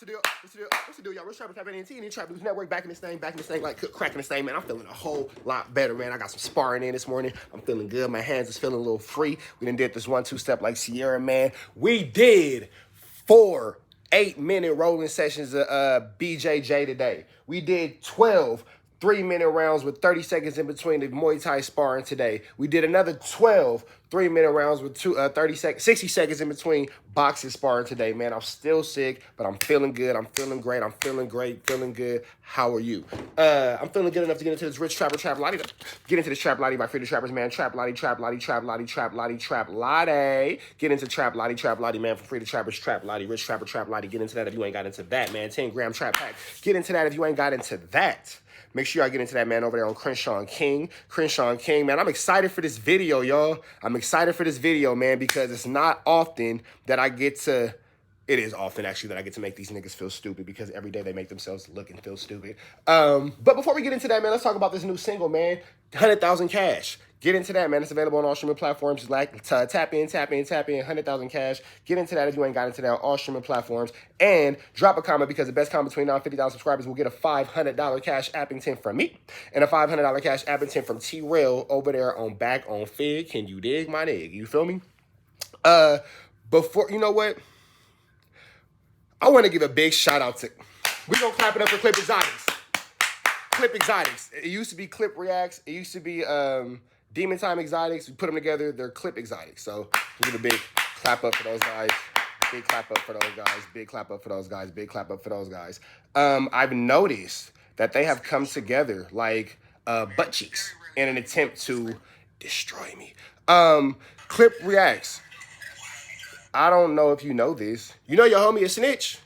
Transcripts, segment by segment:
the deal? What's the deal, y'all? Rich Trapper, Trap NT, and Trap News Network, back in this thing, like cracking this thing, man. I'm feeling a whole lot better, man. I got some sparring in this morning. I'm feeling good. My hands is feeling a little free. We done did this 1-2 step like Sierra, man. We did 4 8-minute rolling sessions of BJJ today. We did 12 3-minute rounds with 30 seconds in between the Muay Thai sparring today. We did another 12 3-minute rounds with 60 seconds in between boxing sparring today, man. I'm still sick, but I'm feeling good. I'm feeling great. I'm feeling great, feeling good. How are you? I'm feeling good enough to get into this Rich Trapper, Trap Lottie. Get into this Trap Lottie by Free the Trappers, man. Trap Lottie, Trap Lottie, Trap Lottie, Trap Lottie, Trap Lottie. Get into Trap Lottie, man, from Free the Trappers, Trap Lottie, Rich Trapper, Trap Lottie. Get into that if you ain't got into that, man. 10-gram trap pack. Get into that if you ain't got into that. Make sure y'all get into that, man, over there on Crenshaw King. Crenshaw King, man. I'm excited for this video, y'all. I'm excited for this video, man, because it's not often that I get to... It is often, actually, that I get to make these niggas feel stupid because every day they make themselves look and feel stupid. But before we get into that, man, let's talk about this new single, man. 100,000 Cash. Get into that, man. It's available on all streaming platforms. Just like tap in, 100,000 Cash. Get into that if you ain't got into that on all streaming platforms. And drop a comment because the best comment between now and 50,000 subscribers will get a $500 Cash Appington from me and a $500 Cash Appington from T-Rail over there on Back on Fig. Can you dig my nig? You feel me? Before, you know what? I want to give a big shout out to... We're going to clap it up for Clip Exotics. Clip Exotics. It used to be Clip Reacts. It used to be... Demon Time Exotics, we put them together, they're Clip Exotics. So we'll give a big clap up for those guys. Big clap up for those guys. Big clap up for those guys. Big clap up for those guys. I've noticed that they have come together like butt cheeks in an attempt to destroy me. Clip Reacts. I don't know if you know this. You know your homie is Snitch?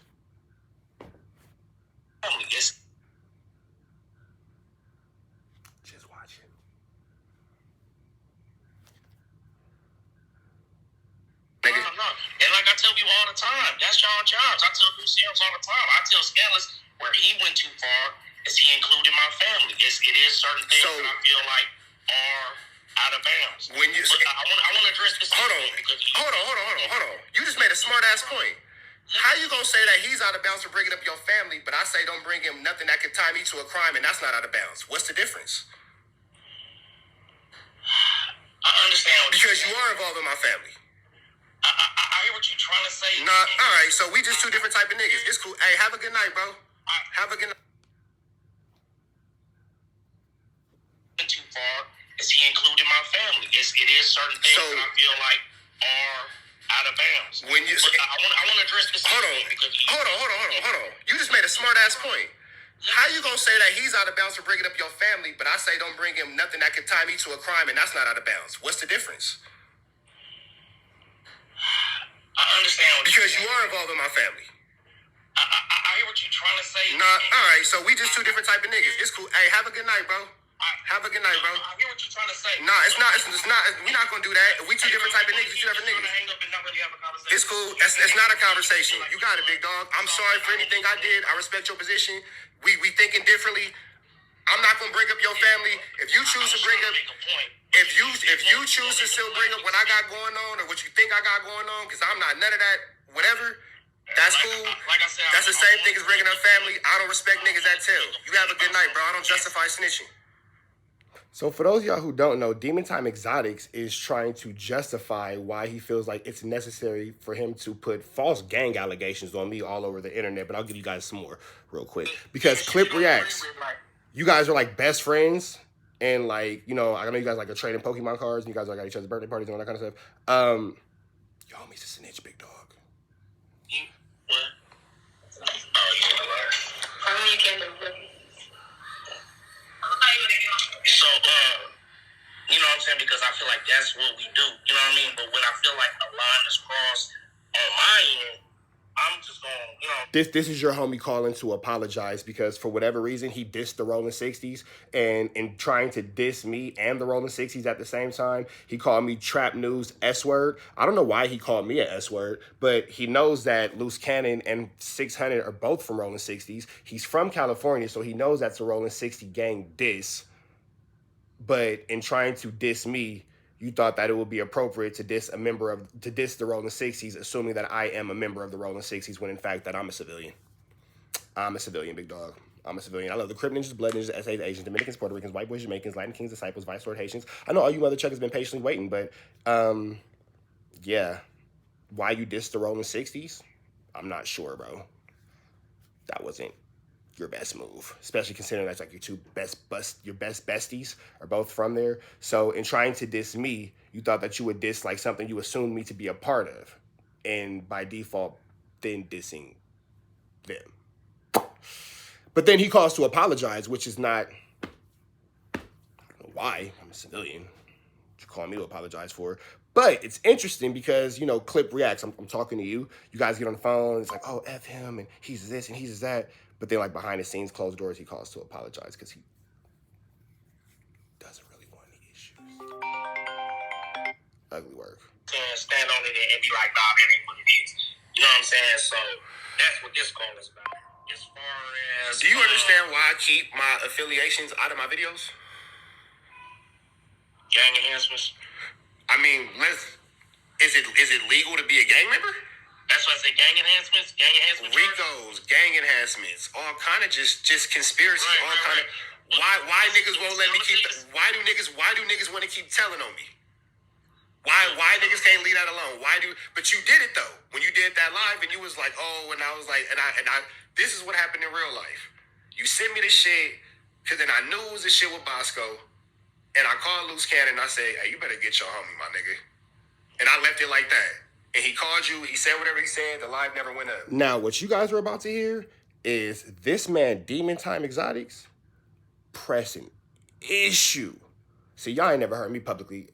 And like I tell people all the time, that's John Jobs. I tell Lucians all the time. I tell Scandalous where he went too far is he included my family. It is certain things that I feel like are out of bounds. When you, I want to address this. Hold on. You just made a smart ass point. How you gonna say that he's out of bounds for bringing up your family, but I say don't bring him nothing that could tie me to a crime, and that's not out of bounds? What's the difference? I understand because you are involved in my family. I hear what you're trying to say. Nah, all right. So we just two different type of niggas. It's cool. Hey, have a good night, bro. Have a good night. Too far is he included my family? It is certain things that I feel like are out of bounds. When you, I want to address this. Hold on. You just made a smart ass point. How you gonna say that he's out of bounds for bringing up your family, but I say don't bring him nothing that could tie me to a crime, and that's not out of bounds? What's the difference? I understand because you are involved in my family. I hear what you're trying to say. Nah, all right. So we just two different type of niggas. It's cool. Hey, have a good night, bro. Have a good night, bro. I hear what you're trying to say. Nah, it's not. We're not gonna do that. We two different type of niggas. You two different niggas. Hang up and not really have a conversation. It's cool. That's not a conversation. You got it, big dog. I'm sorry for anything I did. I respect your position. We thinking differently. I'm not gonna bring up your family. If you choose to bring up, if you choose to still bring up what I got going on or what you think I got going on, because I'm not none of that. Whatever. That's cool. Like I said, that's the same thing as bringing up family. I don't respect niggas that tell. You have a good night, bro. I don't justify snitching. So for those of y'all who don't know, Demon Time Exotics is trying to justify why he feels like it's necessary for him to put false gang allegations on me all over the internet. But I'll give you guys some more real quick. Because Clip Reacts, you guys are like best friends. And like, you know, I know you guys like are trading Pokemon cards. And you guys are got each other's birthday parties and all that kind of stuff. Your homie's a snitch, big dog. So, you know what I'm saying? Because I feel like that's what we do. You know what I mean? But when I feel like a line is crossed on my end, I'm just going, you know. This is your homie calling to apologize because for whatever reason, he dissed the Rolling 60s. And in trying to diss me and the Rolling 60s at the same time, he called me Trap News S-word. I don't know why he called me an S-word, but he knows that Loose Cannon and 600 are both from Rolling 60s. He's from California, so he knows that's a Rolling 60 gang diss. But in trying to diss me, you thought that it would be appropriate to diss the Rolling 60s, assuming that I am a member of the Rolling 60s, when in fact that I'm a civilian. I'm a civilian, big dog. I'm a civilian. I love the Crip Ninjas, Blood Ninjas, SAs, Asians, Dominicans, Puerto Ricans, White Boys, Jamaicans, Latin Kings, Disciples, Vice Lord, Haitians. I know all you mother chuckers been patiently waiting, but yeah. Why you dissed the Rolling 60s? I'm not sure, bro. That wasn't your best move, especially considering that's like your best besties are both from there. So in trying to diss me, you thought that you would diss like something you assumed me to be a part of, and by default, then dissing them. But then he calls to apologize, which is not, I don't know why, I'm a civilian. What you calling me to apologize for? But it's interesting because, you know, Clip reacts. I'm talking to you. You guys get on the phone. It's like, oh, F him, and he's this, and he's that. But then, like, behind the scenes, closed doors, he calls to apologize because he doesn't really want any issues. Ugly work. Stand on it and be like, nah, that ain't what it is. You know what I'm saying? So that's what this call is about. As far as... Do you understand why I keep my affiliations out of my videos? Gang enhancements? I mean, is it legal to be a gang member? That's why I say gang enhancements. Gang enhancements. RICOs, gang enhancements, all kind of just conspiracy, all kind of. Why niggas won't let me keep? Why do niggas want to keep telling on me? Why niggas can't leave that alone? But you did it though. When you did that live and you was like, oh, and I was like, and I this is what happened in real life. You sent me the shit because then I knew it was the shit with Bosco, and I called Loose Cannon and I said, hey, you better get your homie, my nigga. And I left it like that. And he called you, he said whatever he said, the live never went up. Now, what you guys are about to hear is this man, Demon Time Exotics, pressing issue. See, y'all ain't never heard me publicly,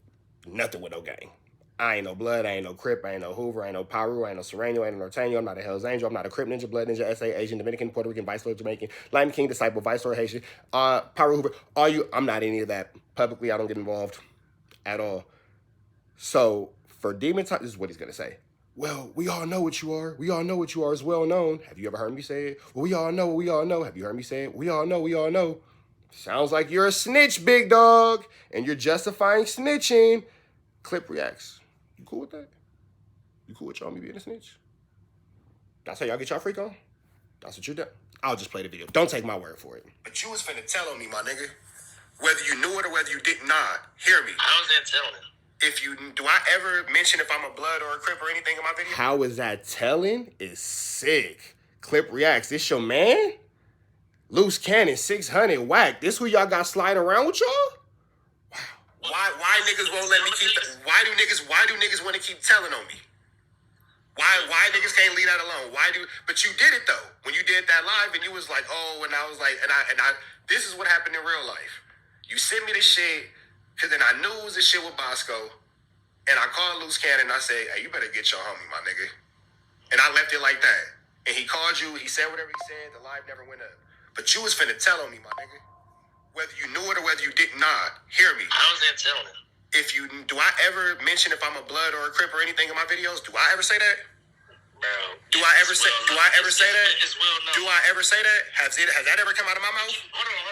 nothing with no gang. I ain't no Blood, I ain't no Crip, I ain't no Hoover, I ain't no Paru, I ain't no Sereno, I ain't no Norteño, I'm not a Hell's Angel, I'm not a Crip Ninja, Blood Ninja, SA, Asian, Dominican, Puerto Rican, Vice Lord, Jamaican, Latin King, Disciple, Vice Lord, Haitian, Paru, Hoover, I'm not any of that. Publicly, I don't get involved at all. So, for Demon Time, this is what he's going to say. Well, we all know what you are. We all know what you are is well known. Have you ever heard me say it? Well, we all know. Have you heard me say it? We all know. Sounds like you're a snitch, big dog. And you're justifying snitching. Clip reacts. You cool with that? You cool with y'all me being a snitch? That's how y'all get y'all freak on? That's what you're doing? I'll just play the video. Don't take my word for it. But you was finna tell on me, my nigga. Whether you knew it or whether you did not. Hear me. I was there telling him. Do I ever mention if I'm a Blood or a Crip or anything in my video? How is that telling? Is sick. Clip reacts. This your man? Loose Cannon, 600, whack. This who y'all got sliding around with y'all? Wow. Why niggas won't let me keep? Why do niggas want to keep telling on me? Why niggas can't leave that alone? But you did it though. When you did that live and you was like, oh, and I was like, and I. This is what happened in real life. You sent me the shit. Because then I knew it was the shit with Bosco. And I called Loose Cannon and I said, hey, you better get your homie, my nigga. And I left it like that. And he called you, he said whatever he said, the live never went up. But you was finna tell on me, my nigga. Whether you knew it or whether you did not, hear me. I was there telling him. Do I ever mention if I'm a Blood or a Crip or anything in my videos? Do I ever say that? Bro, do I ever say that? It's well known. Do I ever say that? Has that ever come out of my mouth? Hold on.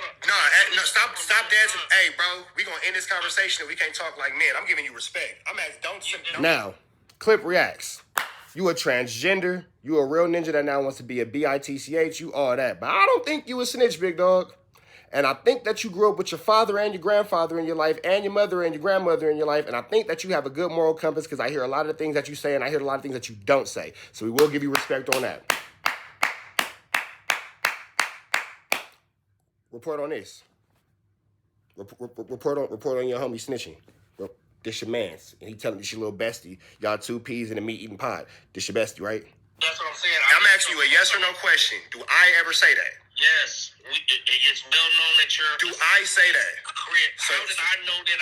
No, stop dancing. Hey, bro, we gonna end this conversation and we can't talk like men. I'm giving you respect. Don't. Now, Clip reacts. You a transgender. You a real ninja that now wants to be a bitch. You all that. But I don't think you a snitch, big dog. And I think that you grew up with your father and your grandfather in your life and your mother and your grandmother in your life. And I think that you have a good moral compass because I hear a lot of the things that you say and I hear a lot of things that you don't say. So we will give you respect on that. Report on this. Report on your homie snitching. This your man's. And he telling this your little bestie. Y'all 2 peas in a meat-eating pot. This your bestie, right? That's what I'm saying. I'm asking you a yes or no question. Do I ever say that? Yes. It's well known that you're... Do I say that? Correct. How did I know that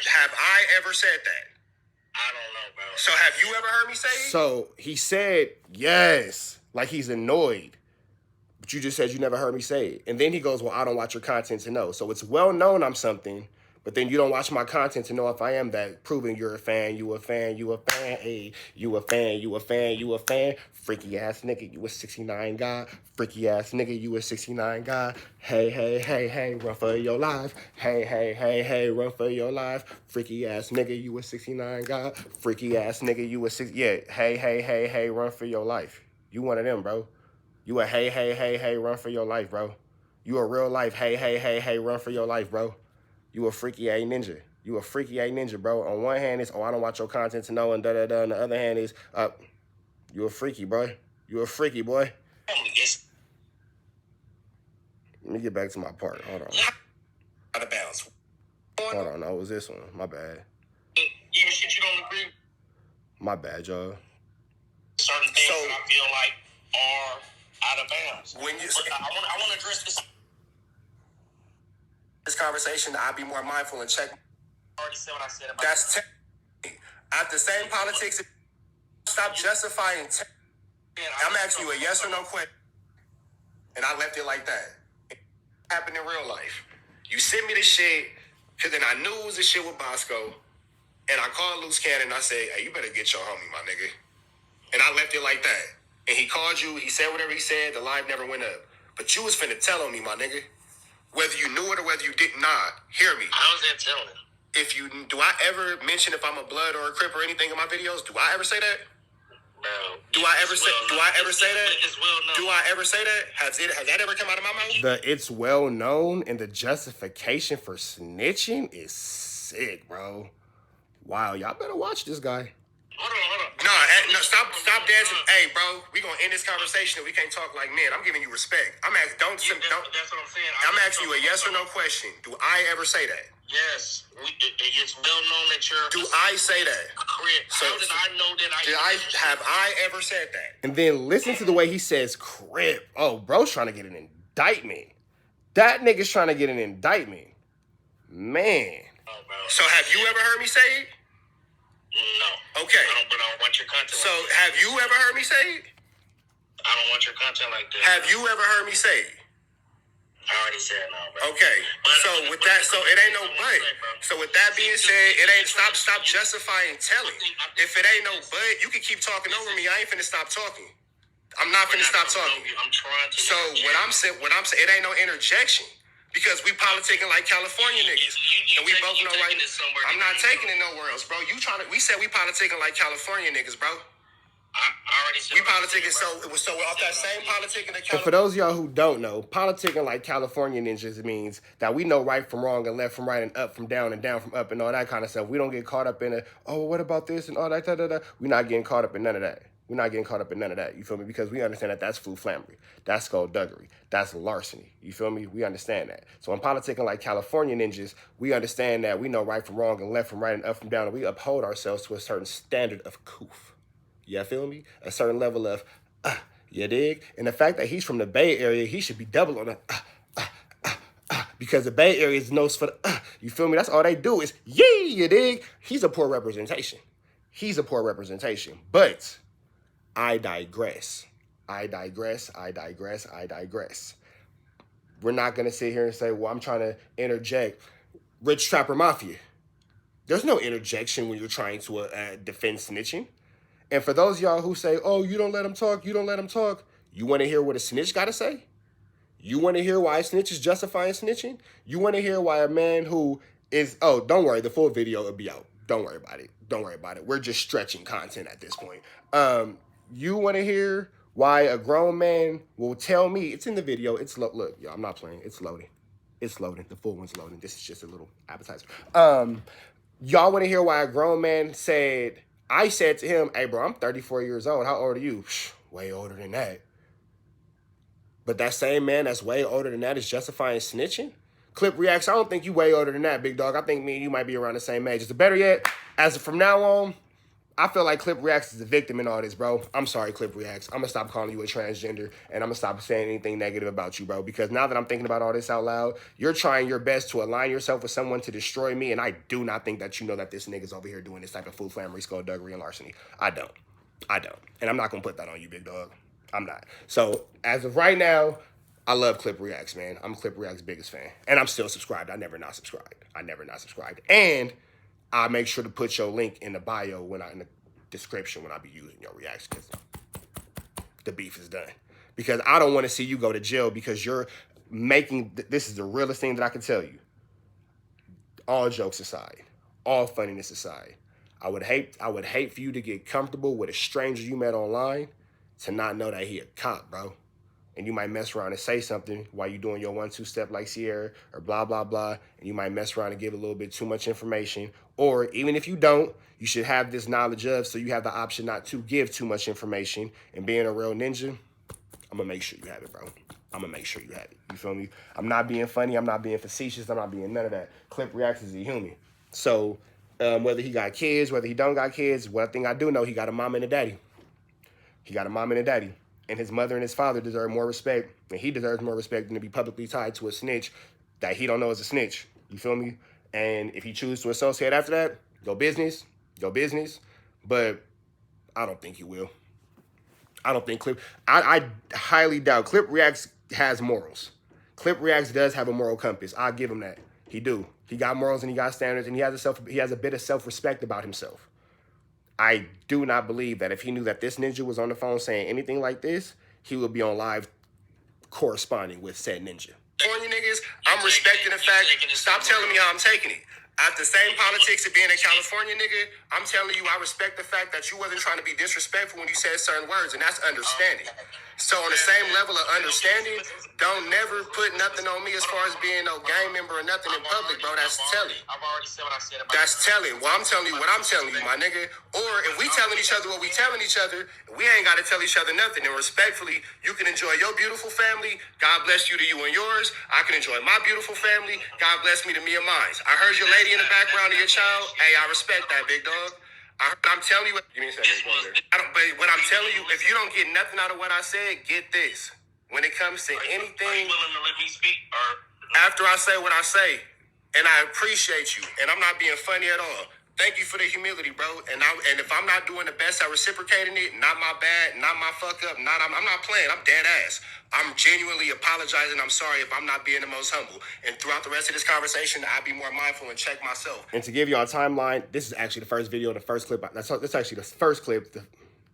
have I ever said that? I don't know, bro. So have you ever heard me say it? So he said yes. Like he's annoyed. But you just said you never heard me say it. And then he goes, well, I don't watch your content to know. So it's well known I'm something, but then you don't watch my content to know if I am that, proving you're a fan, you a fan, hey, you a fan. Freaky ass nigga, you a 69 guy. Freaky ass nigga, you a 69 guy. Hey, run for your life. Hey, run for your life. Freaky ass nigga, you a 69 guy. Freaky ass nigga, you a 6, yeah, hey, run for your life. You one of them, bro. You a hey, run for your life, bro. You a real life hey, run for your life, bro. You a freaky A ninja. You a freaky A ninja, bro. On one hand, it's, oh, I don't watch your content to know, and da-da-da. On the other hand is, you a freaky, boy. You a freaky, boy. Let me get back to my part. Hold on. Out of bounds. Hold on, no, it was this one. My bad. Even shit you don't agree with. My bad, y'all. Certain things that I feel like are out of bounds. When you, I want to address this conversation, I'll be more mindful and check. I already said what I said about That's after saying politics, stop justifying. I'm asking you a yes or no question, and I left it like that. It happened in real life. You sent me this shit, because then I knew it was this shit with Bosco, and I called Loose Cannon, and I said, hey, you better get your homie, my nigga. And I left it like that. And he called you, he said whatever he said, the live never went up. But you was finna tell on me, my nigga. Whether you knew it or whether you did not, hear me. I was there telling him. Do I ever mention if I'm a blood or a crip or anything in my videos? Do I ever say that? Bro, Do I ever say that? It's well known. Do I ever say that? Has that ever come out of my mouth? The it's well known and the justification for snitching is sick, bro. Wow, y'all better watch this guy. Hold on. No, stop dancing. Hey, bro, we gonna end this conversation. We can't talk like men. I'm giving you respect. I'm asking, don't. That's what I'm saying. I'm asking you a yes or no question. Do I ever say that? Yes, it's well known that you're. Do I say that? Crip. How did I know that have I ever said that? And then listen to the way he says crip. Oh, bro's trying to get an indictment. That nigga's trying to get an indictment. Man. Oh, bro. So have you ever heard me say it? No. Okay. But I don't want your content. So have you ever heard me say it? I don't want your content like that. Have you ever heard me say it? I already said no, bro. Okay. So it ain't no but. So with that being said, it ain't stop justifying telling. If it ain't no but, you can keep talking over me. I ain't finna stop talking. I'm not finna stop talking. I'm trying to. So what I'm saying, it ain't no interjection. Because we politicking like California niggas. And we both know right. I'm not taking it nowhere else, bro. We said we politicking like California niggas, bro. I already said we politicking, so off that same politicking that California. For those of y'all who don't know, politicking like California ninjas means that we know right from wrong and left from right and up from down and down from up and all that kind of stuff. We don't get caught up in it, oh, what about this and all that, da-da-da. We're not getting caught up in none of that. We're not getting caught up in none of that, you feel me? Because we understand that that's flambery, that's skullduggery, that's larceny, you feel me? We understand that. So in politicking like California ninjas, we understand that we know right from wrong and left from right and up from down, and we uphold ourselves to a certain standard of coof. You feel me? A certain level of, you dig? And the fact that he's from the Bay Area, he should be double on the, because the Bay Area is known for the, you feel me? That's all they do is, yee, you dig? He's a poor representation. He's a poor representation. But I digress. I digress. We're not going to sit here and say, well, I'm trying to interject Rich Trapper Mafia. There's no interjection when you're trying to defend snitching. And for those of y'all who say, oh, you don't let him talk, you want to hear what a snitch got to say? You want to hear why a snitch is justifying snitching? You want to hear why a man who is, oh, don't worry, the full video will be out. Don't worry about it. We're just stretching content at this point. You want to hear why a grown man will tell me, it's in the video, look, y'all, I'm not playing, it's loading. The full one's loading. This is just a little appetizer. Y'all want to hear why a grown man said, I said to him, hey, bro, I'm 34 years old. How old are you? Way older than that. But that same man that's way older than that is justifying snitching? Clip reacts, I don't think you way older than that, big dog. I think me and you might be around the same age. It's better yet, as of from now on, I feel like Clip Reacts is a victim in all this, bro. I'm sorry, Clip Reacts. I'm going to stop calling you a transgender, and I'm going to stop saying anything negative about you, bro, because now that I'm thinking about all this out loud, you're trying your best to align yourself with someone to destroy me, and I do not think that you know that this nigga's over here doing this type of flambery, skullduggery, and larceny. I don't. And I'm not going to put that on you, big dog. I'm not. So, as of right now, I love Clip Reacts, man. I'm Clip Reacts' biggest fan, and I'm still subscribed. I never not subscribed. And I make sure to put your link in the bio in the description when I be using your reacts, because the beef is done. Because I don't want to see you go to jail because you're making, this is the realest thing that I can tell you. All jokes aside, all funniness aside, I would hate for you to get comfortable with a stranger you met online to not know that he a cop, bro. and you might mess around and say something while you're doing your 1-2 step like Sierra or blah, blah, blah, and you might mess around and give a little bit too much information. Or even if you don't, you should have this knowledge of, so you have the option not to give too much information. And being a real ninja, I'm going to make sure you have it, bro. I'm going to make sure you have it. You feel me? I'm not being funny. I'm not being facetious. I'm not being none of that. Clip reacts as a human. So whether he got kids, whether he don't got kids, one thing I do know, he got a mom and a daddy. He got a mom and a daddy. And his mother and his father deserve more respect. And he deserves more respect than to be publicly tied to a snitch that he don't know is a snitch. You feel me? And if he chooses to associate after that, go business. But I don't think he will. I don't think Clip... I highly doubt. Clip Reacts has morals. Clip Reacts does have a moral compass. I'll give him that. He do. He got morals and he got standards and he has a bit of self-respect about himself. I do not believe that if he knew that this ninja was on the phone saying anything like this, he would be on live corresponding with said ninja. On you niggas, I'm respecting the fact. Stop telling me how I'm taking it. After the same politics of being a California nigga, I'm telling you, I respect the fact that you wasn't trying to be disrespectful when you said certain words, and that's understanding. So on the same level of understanding, don't never put nothing on me as far as being no gang member or nothing in public, bro. That's telling. I've already said what I said about That's telling. Well, I'm telling you what I'm telling you, my nigga. Or if we telling each other what we telling each other, we ain't got to tell each other nothing. And respectfully, you can enjoy your beautiful family. God bless you to you and yours. I can enjoy my beautiful family. God bless me to me and mine. I heard your lady in the background of your child. Hey, I respect that, big dog. I'm telling you, give me a second. But what I'm telling you, if you don't get nothing out of what I said, get this. When it comes to anything, are you willing to let me speak? Or after I say what I say, and I appreciate you, and I'm not being funny at all. Thank you for the humility, bro. And if I'm not doing the best at reciprocating it, not my bad, not my fuck up, I'm not playing. I'm dead ass. I'm genuinely apologizing. I'm sorry if I'm not being the most humble. And throughout the rest of this conversation, I'll be more mindful and check myself. And to give y'all a timeline, this is actually the first video, the first clip. That's actually the first clip.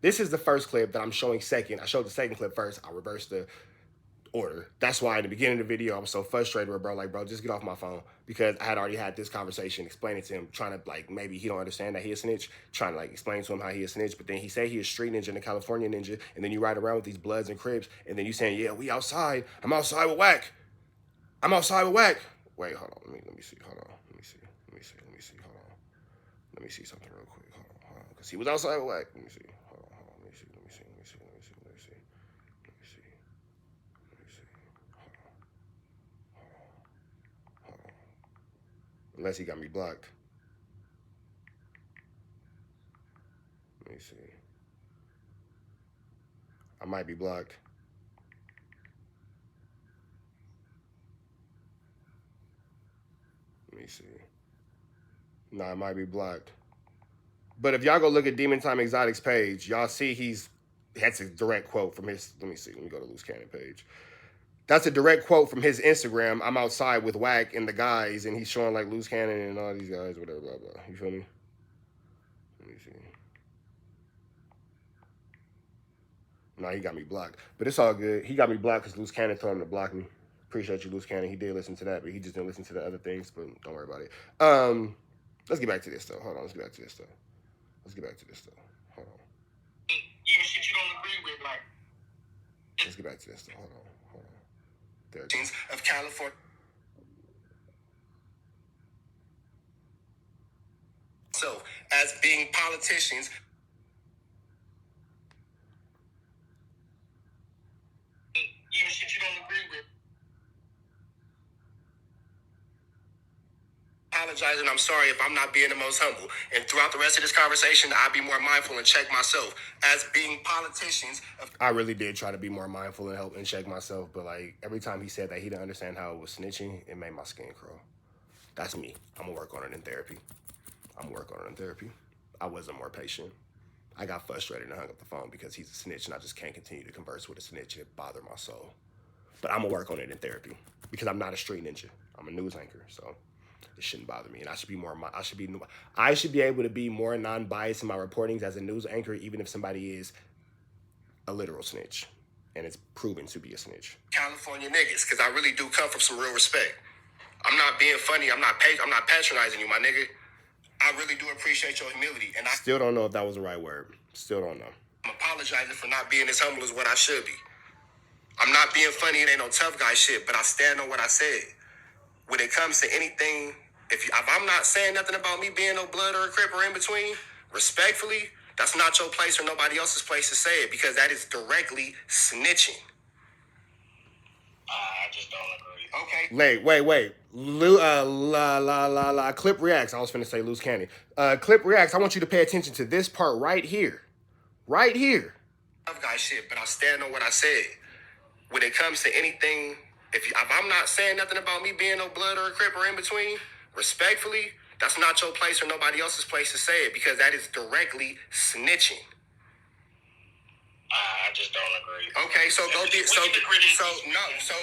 This is the first clip that I'm showing second. I showed the second clip first. I reversed the order. That's why in the beginning of the video, I was so frustrated with bro, like, bro, just get off my phone, because I had already had this conversation explaining to him, trying to, like, maybe he don't understand that he a snitch, trying to, like, explain to him how he a snitch, but then he say he a street ninja and a California ninja, and then you ride around with these Bloods and Crips, and then you saying, yeah, we outside. I'm outside with Wack. I'm outside with Wack. Wait, hold on. Let me see. Hold on. Let me see. Hold on. Let me see something real quick. Hold on. Because he was outside with Wack. Let me see. Hold on. Let me see. Unless he got me blocked. Let me see. I might be blocked. Let me see. No, I might be blocked. But if y'all go look at Demon Time Exotics page, y'all see that's a direct quote from his, let me see, let me go to Loose Cannon page. That's a direct quote from his Instagram. I'm outside with Wack and the guys, and he's showing like Loose Cannon and all these guys, whatever, blah, blah. You feel me? Let me see. No, he got me blocked. But it's all good. He got me blocked because Loose Cannon told him to block me. Appreciate you, Loose Cannon. He did listen to that, but he just didn't listen to the other things, but don't worry about it. Let's get back to this, though. Hold on, let's get back to this, though. Hold on. even shit you don't agree with, like. Let's get back to this, though. Hold on. There it is. Of California. So, as being politicians, even shit you don't agree with. Apologizing, I'm sorry if I'm not being the most humble. And throughout the rest of this conversation, I'll be more mindful and check myself. As being politicians, I really did try to be more mindful and help and check myself. But like every time he said that he didn't understand how it was snitching, it made my skin crawl. That's me. I'm gonna work on it in therapy. I wasn't more patient. I got frustrated and hung up the phone because he's a snitch and I just can't continue to converse with a snitch. It bothered my soul. But I'm gonna work on it in therapy because I'm not a street ninja. I'm a news anchor, so it shouldn't bother me. And I should be able to be more non-biased in my reportings as a news anchor, even if somebody is a literal snitch and it's proven to be a snitch. California niggas, because I really do come from some real respect. I'm not being funny. I'm not patronizing you, my nigga. I really do appreciate your humility. And I still don't know if that was the right word. Still don't know. I'm apologizing for not being as humble as what I should be. I'm not being funny. It ain't no tough guy shit, but I stand on what I said. When it comes to anything, if I'm not saying nothing about me being no blood or a crip or in between, respectfully, that's not your place or nobody else's place to say it, because that is directly snitching. I just don't agree. Okay. Wait. Clip reacts. I was finna say loose cannon. Clip reacts. I want you to pay attention to this part right here. Right here. Tough guy shit, but I stand on what I said. When it comes to anything, if I'm not saying nothing about me being no blood or a crip or in between, respectfully, that's not your place or nobody else's place to say it, because that is directly snitching. I just don't agree. Okay, so go get so no so.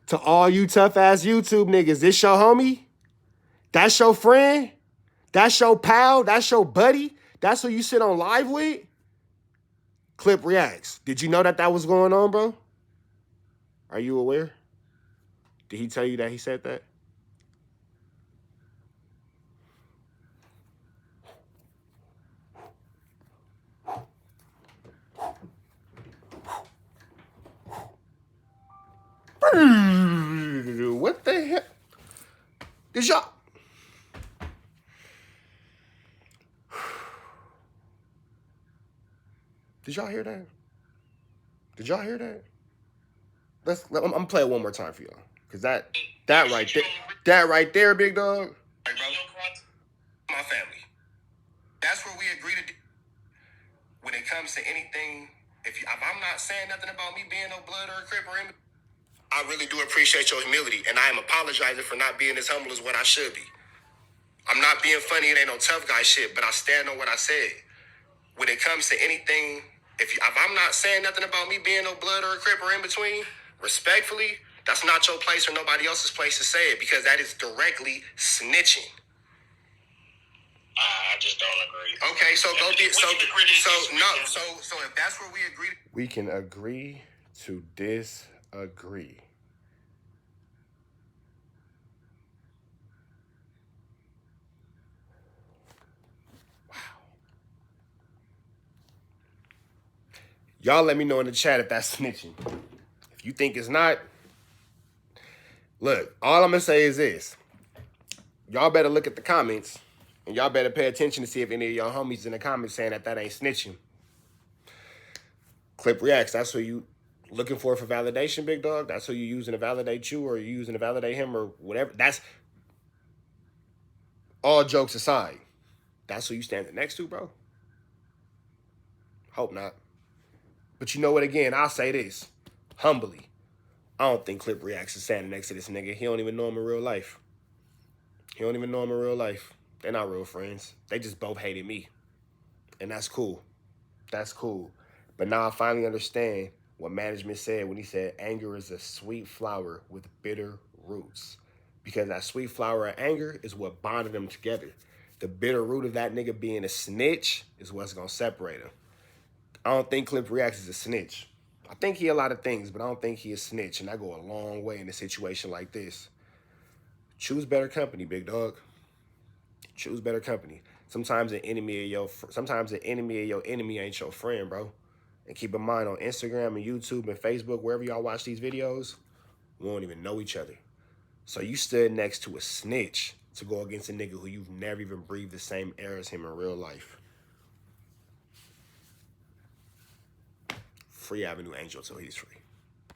To all you tough ass YouTube niggas, this your homie? That's your friend? That's your pal? That's your buddy? That's who you sit on live with? Clip reacts. Did you know that was going on, bro? Are you aware? Did he tell you that he said that? What the hell? Did y'all? Did y'all hear that? Did y'all hear that? I'm gonna play it one more time for y'all, cause that right there, big dog. Hey, bro, my family. That's where we agree to. When it comes to anything, if I'm not saying nothing about me being no blood or a crip or anything, I really do appreciate your humility, and I am apologizing for not being as humble as what I should be. I'm not being funny. It ain't no tough guy shit, but I stand on what I said. When it comes to anything, if I'm not saying nothing about me being no blood or a crip or in between, respectfully, that's not your place or nobody else's place to say it, because that is directly snitching. I just don't agree. Okay, so go get so if that's where we agree, we can agree to disagree. Wow. Y'all let me know in the chat if that's snitching. If you think it's not, look, all I'm gonna say is this. Y'all better look at the comments, and y'all better pay attention to see if any of y'all homies in the comments saying that ain't snitching. Clip reacts. That's who you looking for validation, big dog. That's who you using to validate you, or you using to validate him, or whatever. That's all jokes aside. That's who you standing next to, bro. Hope not. But you know what? Again, I'll say this humbly. I don't think Clip reacts is standing next to this nigga. He don't even know him in real life. He don't even know him in real life. They're not real friends. They just both hated me. And that's cool. That's cool. But now I finally understand what management said when he said anger is a sweet flower with bitter roots. Because that sweet flower of anger is what bonded them together. The bitter root of that nigga being a snitch is what's going to separate him. I don't think Clip reacts is a snitch. I think he a lot of things, but I don't think he a snitch. And I go a long way in a situation like this. Choose better company, big dog. Choose better company. Sometimes the enemy of your enemy ain't your friend, bro. And keep in mind, on Instagram and YouTube and Facebook, wherever y'all watch these videos, we don't even know each other. So you stood next to a snitch to go against a nigga who you've never even breathed the same air as him in real life. Free Avenue Angel till he's free.